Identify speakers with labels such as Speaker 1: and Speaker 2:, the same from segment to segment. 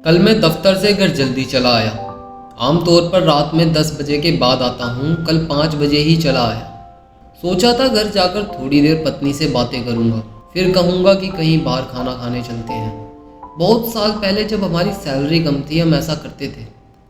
Speaker 1: कल मैं दफ्तर से घर जल्दी चला आया। आमतौर पर रात में 10 बजे के बाद आता हूँ, कल 5 बजे ही चला आया। सोचा था घर जाकर थोड़ी देर पत्नी से बातें करूँगा, फिर कहूँगा कि कहीं बाहर खाना खाने चलते हैं। बहुत साल पहले जब हमारी सैलरी कम थी हम ऐसा करते थे।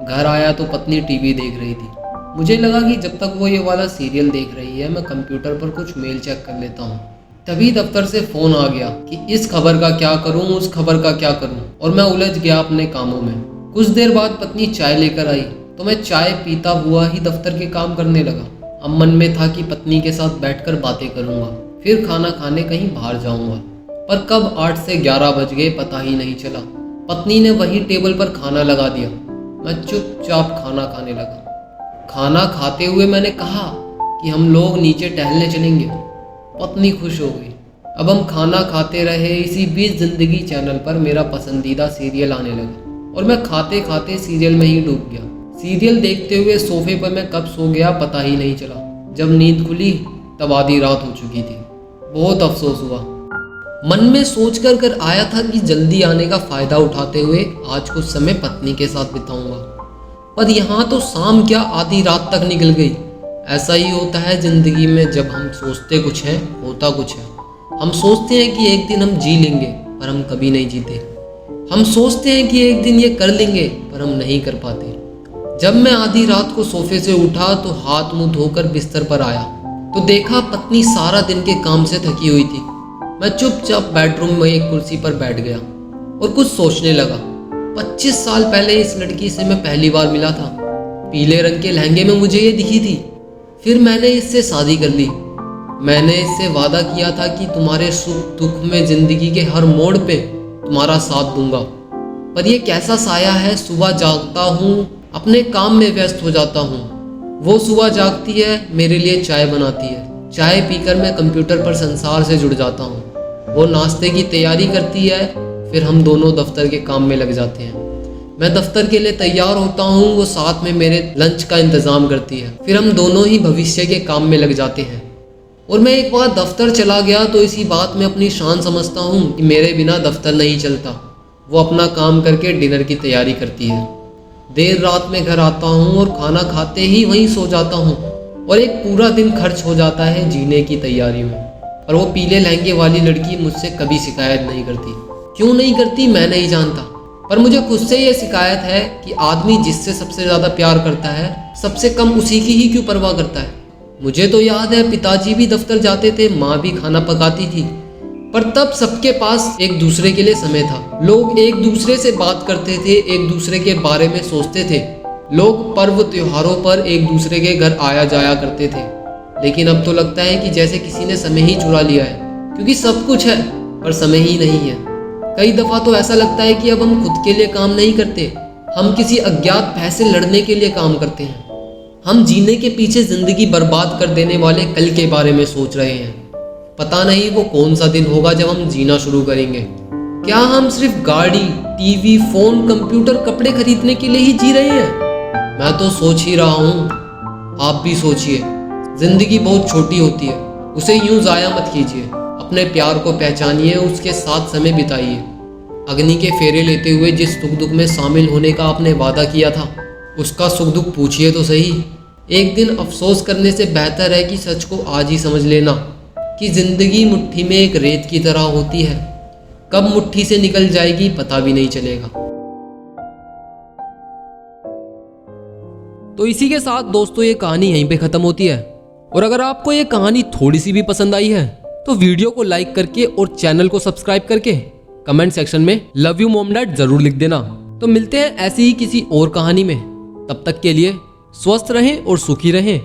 Speaker 1: घर आया तो पत्नी टीवी देख रही थी। मुझे लगा कि जब तक वो ये वाला सीरियल देख रही है मैं कंप्यूटर पर कुछ मेल चेक कर लेता हूँ। तभी दफ्तर से फ़ोन आ गया कि इस खबर का क्या करूँ, उस खबर का क्या करूँ, और मैं उलझ गया अपने कामों में। कुछ देर बाद पत्नी चाय लेकर आई तो मैं चाय पीता हुआ ही दफ्तर के काम करने लगा। अब मन में था कि पत्नी के साथ बैठकर बातें करूँगा, फिर खाना खाने कहीं बाहर जाऊँगा। पर कब 8 से 11 बज गए पता ही नहीं चला। पत्नी ने वहीं टेबल पर खाना लगा दिया। मैं चुपचाप खाना खाने लगा। खाना खाते हुए मैंने कहा कि हम लोग नीचे टहलने चलेंगे। पत्नी खुश हो गई। अब हम खाना खाते रहे। इसी बीच जिंदगी चैनल पर मेरा पसंदीदा सीरियल आने लगा और मैं खाते खाते सीरियल में ही डूब गया। सीरियल देखते हुए सोफे पर मैं कब सो गया पता ही नहीं चला। जब नींद खुली तब आधी रात हो चुकी थी। बहुत अफसोस हुआ। मन में सोचकर घर आया था कि जल्दी आने का फ़ायदा उठाते हुए आज कुछ समय पत्नी के साथ बिताऊंगा, पर यहाँ तो शाम क्या आधी रात तक निकल गई। ऐसा ही होता है ज़िंदगी में, जब हम सोचते कुछ है होता कुछ है। हम सोचते हैं कि एक दिन हम जी लेंगे पर हम कभी नहीं जीते। हम सोचते हैं कि एक दिन ये कर लेंगे पर हम नहीं कर पाते। जब मैं आधी रात को सोफे से उठा तो हाथ मुंह धोकर बिस्तर पर आया तो देखा पत्नी सारा दिन के काम से थकी हुई थी। मैं चुपचाप बेडरूम में एक कुर्सी पर बैठ गया और कुछ सोचने लगा। 25 साल पहले इस लड़की से मैं पहली बार मिला था। पीले रंग के लहंगे में मुझे ये दिखी थी। फिर मैंने इससे शादी कर ली। मैंने इससे वादा किया था कि तुम्हारे सुख दुख में जिंदगी के हर मोड़ पे तुम्हारा साथ दूंगा। पर ये कैसा साया है, सुबह जागता हूँ अपने काम में व्यस्त हो जाता हूँ। वो सुबह जागती है, मेरे लिए चाय बनाती है। चाय पीकर मैं कंप्यूटर पर संसार से जुड़ जाता हूँ। वो नाश्ते की तैयारी करती है, फिर हम दोनों दफ्तर के काम में लग जाते हैं। मैं दफ्तर के लिए तैयार होता हूँ, वो साथ में मेरे लंच का इंतज़ाम करती है। फिर हम दोनों ही भविष्य के काम में लग जाते हैं। और मैं एक बार दफ्तर चला गया तो इसी बात में अपनी शान समझता हूँ कि मेरे बिना दफ्तर नहीं चलता। वो अपना काम करके डिनर की तैयारी करती है। देर रात में घर आता हूँ और खाना खाते ही वहीं सो जाता हूँ और एक पूरा दिन खर्च हो जाता है जीने की तैयारी में। और वो पीले लहंगे वाली लड़की मुझसे कभी शिकायत नहीं करती। क्यों नहीं करती मैं नहीं जानता, पर मुझे खुद से ये शिकायत है कि आदमी जिससे सबसे ज़्यादा प्यार करता है सबसे कम उसी की ही क्यों परवाह करता है। मुझे तो याद है पिताजी भी दफ्तर जाते थे, माँ भी खाना पकाती थी, पर तब सबके पास एक दूसरे के लिए समय था। लोग एक दूसरे से बात करते थे, एक दूसरे के बारे में सोचते थे। लोग पर्व त्योहारों पर एक दूसरे के घर आया जाया करते थे। लेकिन अब तो लगता है कि जैसे किसी ने समय ही चुरा लिया है, क्योंकि सब कुछ है पर समय ही नहीं है। कई दफ़ा तो ऐसा लगता है कि अब हम खुद के लिए काम नहीं करते, हम किसी अज्ञात भय से लड़ने के लिए काम करते हैं। हम जीने के पीछे ज़िंदगी बर्बाद कर देने वाले कल के बारे में सोच रहे हैं। पता नहीं वो कौन सा दिन होगा जब हम जीना शुरू करेंगे। क्या हम सिर्फ गाड़ी, टीवी, फ़ोन, कंप्यूटर, कपड़े खरीदने के लिए ही जी रहे हैं? मैं तो सोच ही रहा हूँ, आप भी सोचिए। ज़िंदगी बहुत छोटी होती है, उसे यूँ ज़ाया मत कीजिए। अपने प्यार को पहचानिए, उसके साथ समय बिताइए। अग्नि के फेरे लेते हुए जिस सुख दुख में शामिल होने का आपने वादा किया था उसका सुख दुख पूछिए तो सही। एक दिन अफसोस करने से बेहतर है कि सच को आज ही समझ लेना कि ज़िंदगी मुट्ठी में एक रेत की तरह होती है। कब मुट्ठी से निकल जाएगी पता भी नहीं चलेगा। तो इसी के साथ दोस्तों ये कहानी यहीं पे ख़त्म होती है। और अगर आपको ये कहानी थोड़ी सी भी पसंद आई है तो वीडियो को लाइक करके और चैनल को सब्सक्राइब करके कमेंट सेक्शन में लव यू मॉम डैड जरूर लिख देना। तो मिलते हैं ऐसी ही किसी और कहानी में। तब तक के लिए स्वस्थ रहें और सुखी रहें।